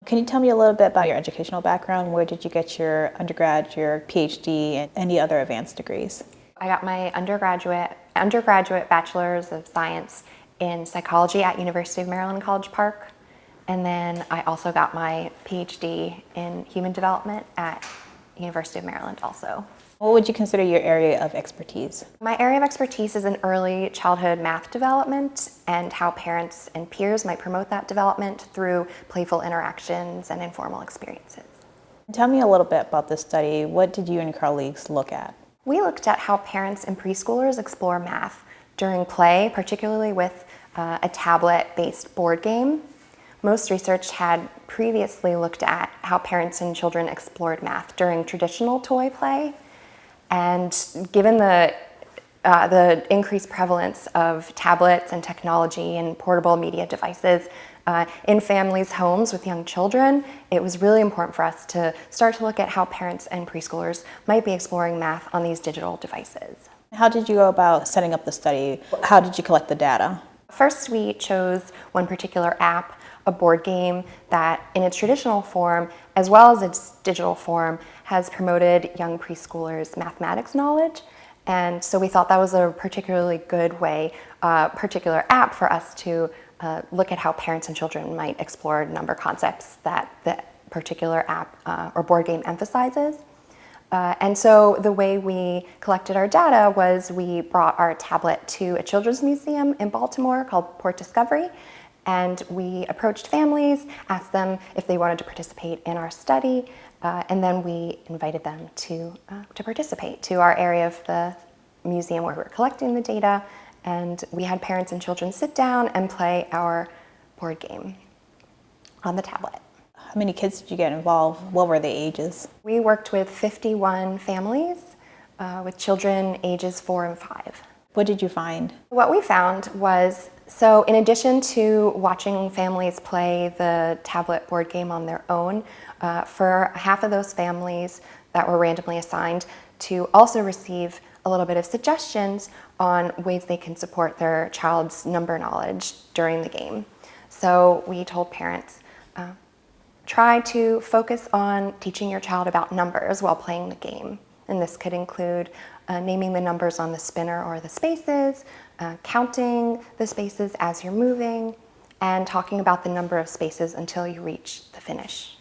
Can you tell me a little bit about your educational background? Where did you get your undergrad, your PhD, and any other advanced degrees? I got my undergraduate Bachelor's of Science in Psychology at University of Maryland, College Park. And then I also got my PhD in Human Development at University of Maryland also. What would you consider your area of expertise? My area of expertise is in early childhood math development and how parents and peers might promote that development through playful interactions and informal experiences. Tell me a little bit about this study. What did you and your colleagues look at? We looked at how parents and preschoolers explore math during play, particularly with a tablet-based board game. Most research had previously looked at how parents and children explored math during traditional toy play. And given the increased prevalence of tablets and technology and portable media devices in families' homes with young children, it was really important for us to start to look at how parents and preschoolers might be exploring math on these digital devices. How did you go about setting up the study? How did you collect the data? First, we chose one particular app, a board game that in its traditional form, as well as its digital form, has promoted young preschoolers' mathematics knowledge. And so we thought that was a particularly good way, particular app for us to look at how parents and children might explore number concepts that the particular app or board game emphasizes. And so the way we collected our data was we brought our tablet to a children's museum in Baltimore called Port Discovery, and we approached families, asked them if they wanted to participate in our study, and then we invited them to participate to our area of the museum where we were collecting the data, and we had parents and children sit down and play our board game on the tablet. How many kids did you get involved? What were the ages? We worked with 51 families with children ages 4 and 5. What did you find? What we found was, so in addition to watching families play the tablet board game on their own, for half of those families that were randomly assigned to also receive a little bit of suggestions on ways they can support their child's number knowledge during the game. So we told parents, try to focus on teaching your child about numbers while playing the game. And this could include naming the numbers on the spinner or the spaces, counting the spaces as you're moving, and talking about the number of spaces until you reach the finish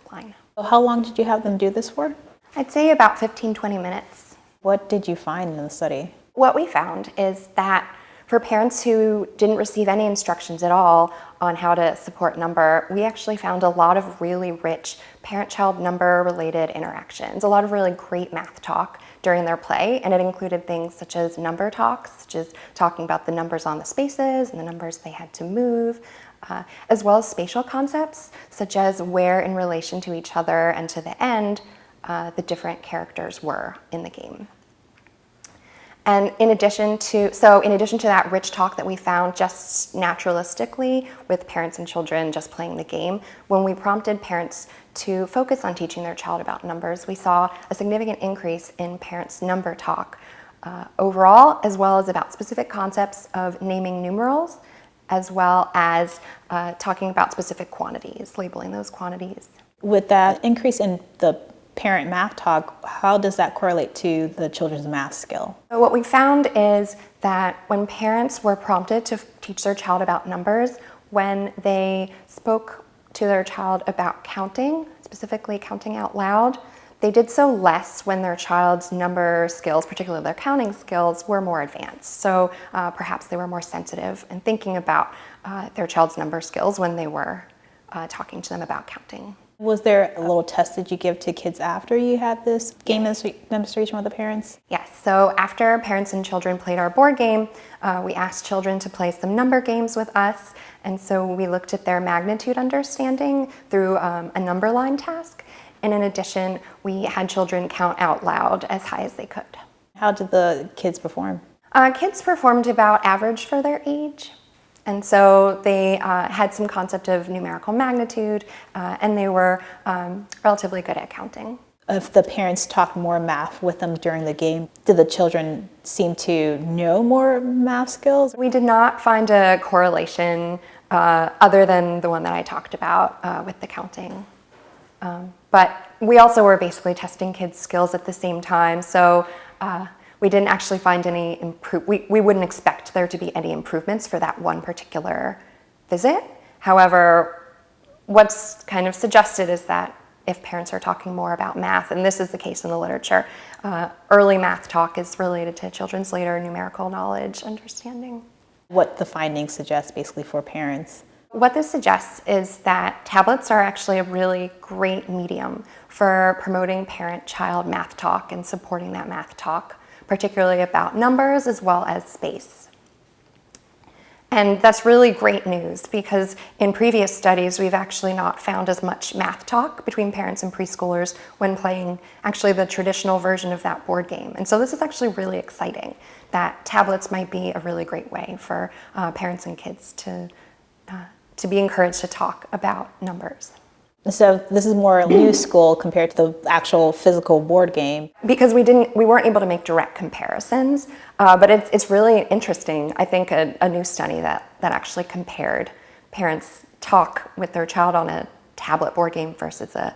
line. So how long did you have them do this for? I'd say about 15-20 minutes. What did you find in the study? What we found is that for parents who didn't receive any instructions at all on how to support number, we actually found a lot of really rich parent-child number-related interactions, a lot of really great math talk during their play, and it included things such as number talks, such as talking about the numbers on the spaces and the numbers they had to move, as well as spatial concepts, such as where in relation to each other and to the end the different characters were in the game. And in addition to that rich talk that we found just naturalistically with parents and children just playing the game, when we prompted parents to focus on teaching their child about numbers, we saw a significant increase in parents' number talk overall, as well as about specific concepts of naming numerals, as well as talking about specific quantities, labeling those quantities. With that increase in the parent math talk, how does that correlate to the children's math skill? So what we found is that when parents were prompted to teach their child about numbers, when they spoke to their child about counting, specifically counting out loud, they did so less when their child's number skills, particularly their counting skills, were more advanced. So perhaps they were more sensitive and thinking about their child's number skills when they were talking to them about counting. Was there a little test that you give to kids after you had this game demonstration with the parents? Yes, so after parents and children played our board game, we asked children to play some number games with us, and so we looked at their magnitude understanding through a number line task, and in addition, we had children count out loud as high as they could. How did the kids perform? Kids performed about average for their age. And so they had some concept of numerical magnitude, and they were relatively good at counting. If the parents talked more math with them during the game, did the children seem to know more math skills? We did not find a correlation other than the one that I talked about with the counting. But we also were basically testing kids' skills at the same time, so we didn't actually find any we wouldn't expect there to be any improvements for that one particular visit. However, what's kind of suggested is that if parents are talking more about math, and this is the case in the literature, early math talk is related to children's later numerical knowledge understanding. What the findings suggest basically for parents. What this suggests is that tablets are actually a really great medium for promoting parent-child math talk and supporting that math talk, particularly about numbers as well as space. And that's really great news because in previous studies, we've actually not found as much math talk between parents and preschoolers when playing actually the traditional version of that board game. And so this is actually really exciting that tablets might be a really great way for parents and kids to be encouraged to talk about numbers. So this is more new school compared to the actual physical board game. Because we weren't able to make direct comparisons, but it's really interesting. I think a new study that actually compared parents talk with their child on a tablet board game versus a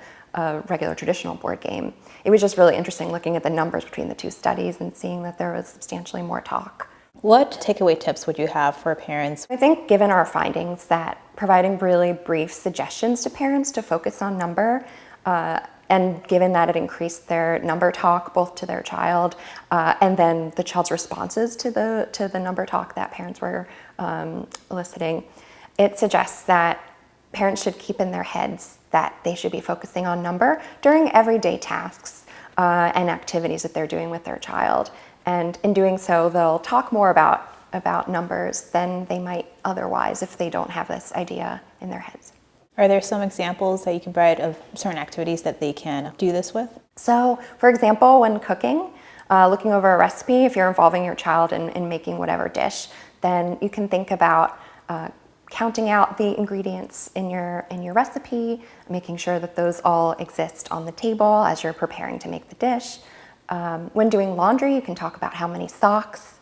regular traditional board game. It was just really interesting looking at the numbers between the two studies and seeing that there was substantially more talk. What takeaway tips would you have for parents? I think given our findings that providing really brief suggestions to parents to focus on number, and given that it increased their number talk both to their child and then the child's responses to the number talk that parents were eliciting, it suggests that parents should keep in their heads that they should be focusing on number during everyday tasks and activities that they're doing with their child. And in doing so, they'll talk more about numbers than they might otherwise if they don't have this idea in their heads. Are there some examples that you can provide of certain activities that they can do this with? So, for example, when cooking, looking over a recipe, if you're involving your child in making whatever dish, then you can think about counting out the ingredients in your recipe, making sure that those all exist on the table as you're preparing to make the dish. When doing laundry, you can talk about how many socks.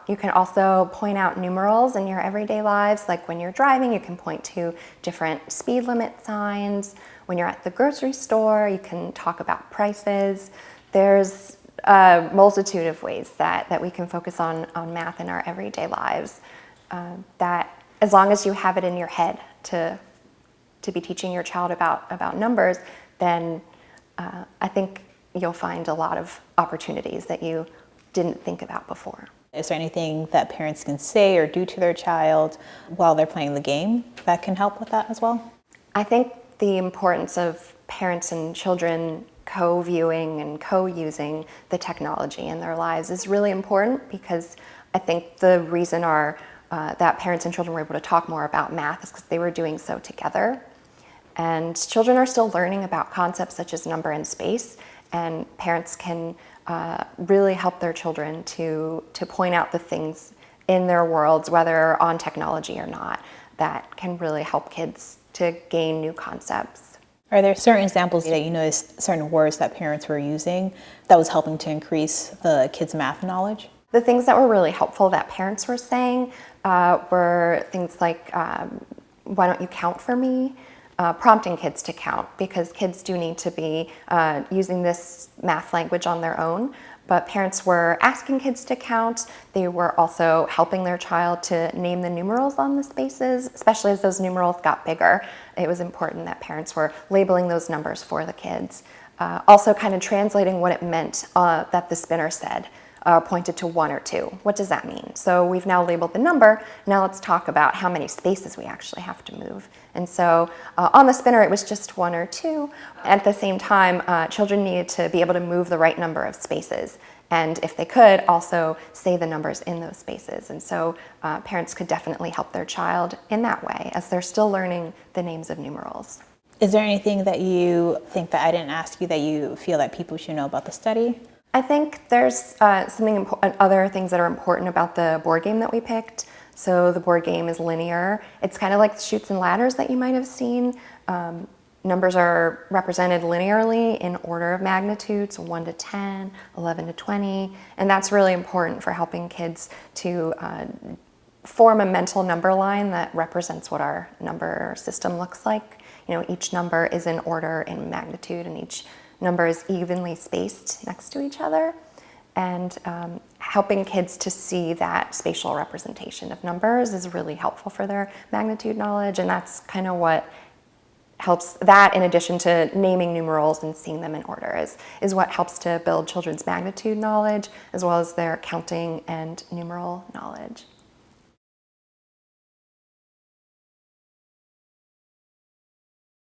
You can also point out numerals in your everyday lives, like when you're driving, you can point to different speed limit signs. When you're at the grocery store, you can talk about prices. There's a multitude of ways that we can focus on math in our everyday lives, that as long as you have it in your head to be teaching your child about numbers, then I think you'll find a lot of opportunities that you didn't think about before. Is there anything that parents can say or do to their child while they're playing the game that can help with that as well? I think the importance of parents and children co-viewing and co-using the technology in their lives is really important, because I think the reason that parents and children were able to talk more about math is because they were doing so together. And children are still learning about concepts such as number and space, and parents can really help their children to point out the things in their worlds, whether on technology or not, that can really help kids to gain new concepts. Are there certain examples that you noticed, certain words that parents were using that was helping to increase the kids' math knowledge? The things that were really helpful that parents were saying were things like, why don't you count for me? Prompting kids to count, because kids do need to be using this math language on their own. But parents were asking kids to count. They were also helping their child to name the numerals on the spaces, especially as those numerals got bigger. It was important that parents were labeling those numbers for the kids. Also kind of translating what it meant that the spinner said. Pointed to 1 or 2. What does that mean? So we've now labeled the number. Now let's talk about how many spaces we actually have to move. And so on the spinner, it was just 1 or 2. At the same time, children needed to be able to move the right number of spaces. And if they could, also say the numbers in those spaces. And so parents could definitely help their child in that way as they're still learning the names of numerals. Is there anything that you think that I didn't ask you that you feel that people should know about the study? I think there's other things that are important about the board game that we picked. So the board game is linear. It's kind of like Chutes and Ladders that you might have seen. Numbers are represented linearly in order of magnitude, so 1 to 10, 11 to 20, and that's really important for helping kids to form a mental number line that represents what our number system looks like. Each number is in order in magnitude, and each number is evenly spaced next to each other. And helping kids to see that spatial representation of numbers is really helpful for their magnitude knowledge, and that's kind of what helps that, in addition to naming numerals and seeing them in order, is what helps to build children's magnitude knowledge as well as their counting and numeral knowledge.